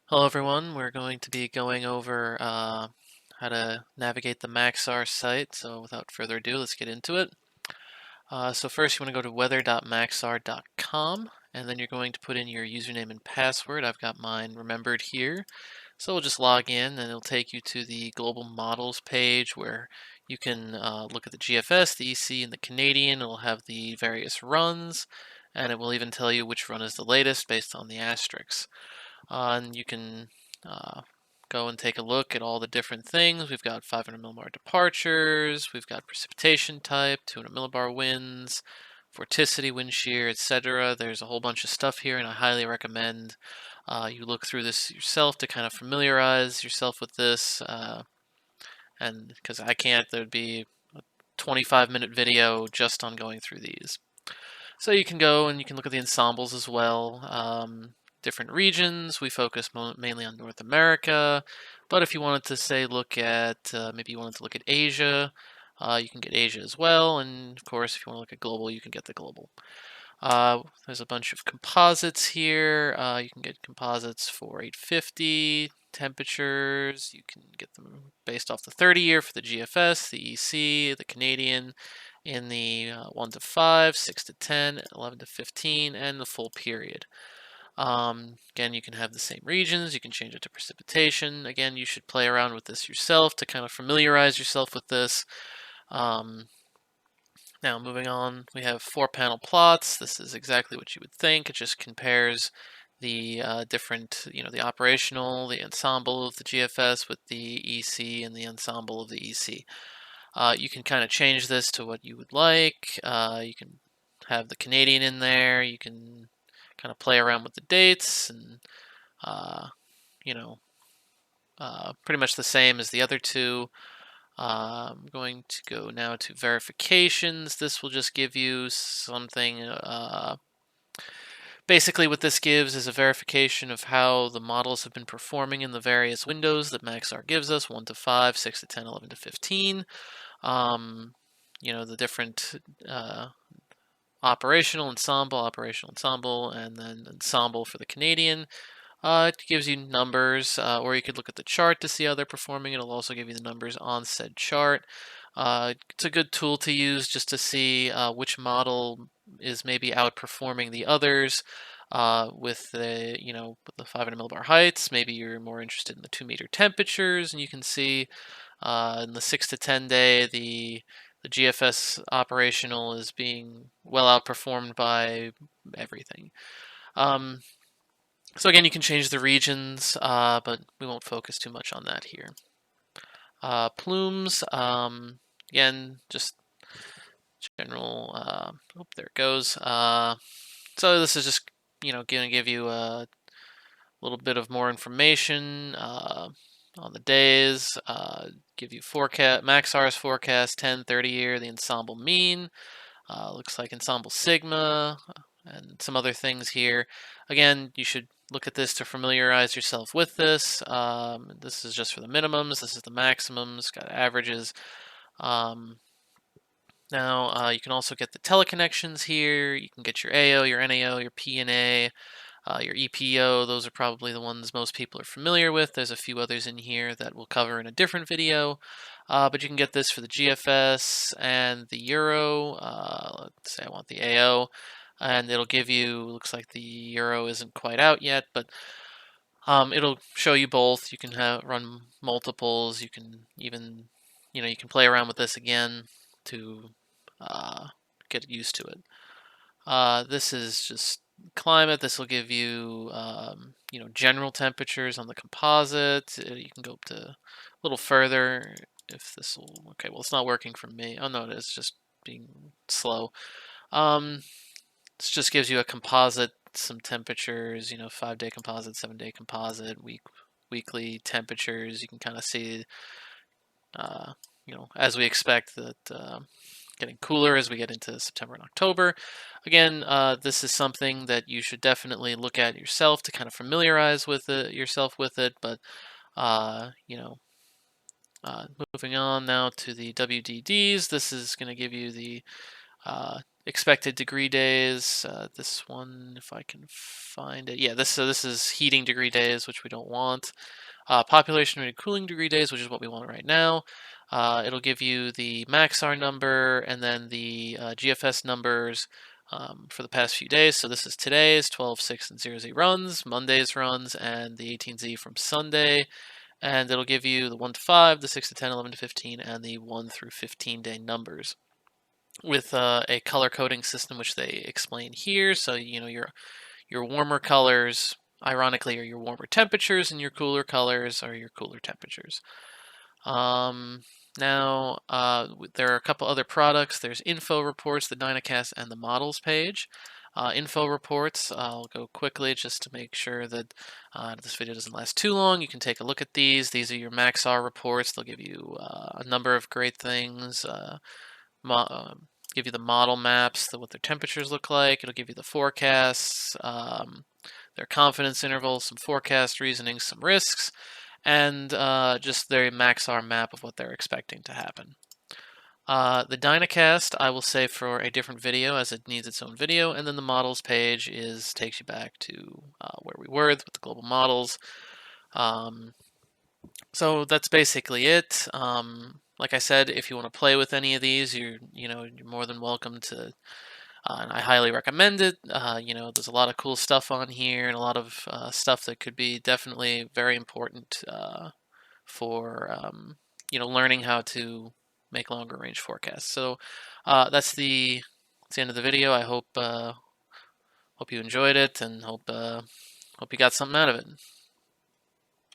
Hello everyone, we're going to be going over how to navigate the Maxar site. So without further ado, let's get into it. So first you want to go to weather.maxar.com and then you're going to put in your username and password. I've got mine remembered here. So we'll just log in and it'll take you to the global models page where you can look at the GFS, the EC, and the Canadian. It'll have the various runs and it will even tell you which run is the latest based on the asterisks. And you can uh, go and take a look at all the different things. We've got 500 millibar departures, we've got precipitation type, 200 millibar winds, vorticity, wind shear, etc. There's a whole bunch of stuff here, and I highly recommend you look through this yourself to kind of familiarize yourself with this. And because I can't, there'd be a 25-minute video just on going through these. So you can go and you can look at the ensembles as well. Different regions, we focus mainly on North America, but if you wanted to say look at, maybe you wanted to look at Asia, you can get Asia as well, and of course if you want to look at global, you can get the global. There's a bunch of composites here. You can get composites for 850 temperatures. You can get them based off the 30-year for the GFS, the EC, the Canadian, in the 1 to 5, 6 to 10, 11 to 15, and the full period. Again, you can have the same regions. You can change it to precipitation. Again, you should play around with this yourself to kind of familiarize yourself with this. Now, moving on, we have 4-panel plots. This is exactly what you would think. It just compares the different, the operational, the ensemble of the GFS with the EC and the ensemble of the EC. You can kind of change this to what you would like. You can have the Canadian in there. You can kind of play around with the dates and, uh, you know, pretty much the same as the other two. I'm going to go now to verifications. This will just give you something. Basically, what this gives is a verification of how the models have been performing in the various windows that Maxar gives us, 1 to 5, 6 to 10, 11 to 15. The different operational, ensemble, and then ensemble for the Canadian. It gives you numbers, or you could look at the chart to see how they're performing. It'll also give you the numbers on said chart. It's a good tool to use just to see which model is maybe outperforming the others. With the 500 millibar heights, maybe you're more interested in the 2-meter temperatures, and you can see in the 6 to 10 day, the GFS operational is being well outperformed by everything. So again, you can change the regions, but we won't focus too much on that here. Plumes, again, just general, there it goes. So this is just, going to give you a little bit of more information on the days, give you forecast, Maxar's forecast, 10, 30 year, the ensemble mean, looks like ensemble sigma, and some other things here. Again, you should look at this to familiarize yourself with this. This is just for the minimums. This is the maximums, got averages. Now, you can also get the teleconnections here. You can get your AO, your NAO, your PNA, your EPO. Those are probably the ones most people are familiar with. There's a few others in here that we'll cover in a different video. But you can get this for the GFS and the Euro. Let's say I want the AO. And it'll give you, looks like the Euro isn't quite out yet, but it'll show you both. You can run multiples. You can even, you can play around with this again to get used to it. This is just climate. This will give you, general temperatures on the composite. You can go up to a little further if this will. Okay, well, it's not working for me. Oh no, it is just being slow. This just gives you a composite, some temperatures. 5-day composite, 7-day composite, weekly temperatures. You can kind of see, as we expect that. Getting cooler as we get into September and October. Again, this is something that you should definitely look at yourself to kind of familiarize yourself with it. But moving on now to the WDDs, this is going to give you the expected degree days. This one, if I can find it, yeah, this is heating degree days, which we don't want. Population rated cooling degree days, which is what we want right now. It'll give you the Maxar number and then the GFS numbers for the past few days. So this is today's 12, 6, and 0Z runs, Monday's runs, and the 18Z from Sunday. And it'll give you the 1 to 5, the 6 to 10, 11 to 15, and the 1 through 15 day numbers with a color coding system, which they explain here. So, you know, your warmer colors, ironically, are your warmer temperatures, and your cooler colors are your cooler temperatures. Now, there are a couple other products. There's info reports, the Dynacast, and the models page. Info reports, I'll go quickly just to make sure that this video doesn't last too long. You can take a look at these. These are your Maxar reports. They'll give you a number of great things. Give you the model maps, what their temperatures look like. It'll give you the forecasts, their confidence intervals, some forecast reasoning, some risks, and just their Maxar map of what they're expecting to happen. The Dynacast I will save for a different video, as it needs its own video, and then the models page takes you back to where we were with the global models. So that's basically it. Like I said, if you want to play with any of these, you're more than welcome to. And I highly recommend it. There's a lot of cool stuff on here, and a lot of stuff that could be definitely very important for learning how to make longer range forecasts. So that's the end of the video. I hope you enjoyed it, and hope you got something out of it.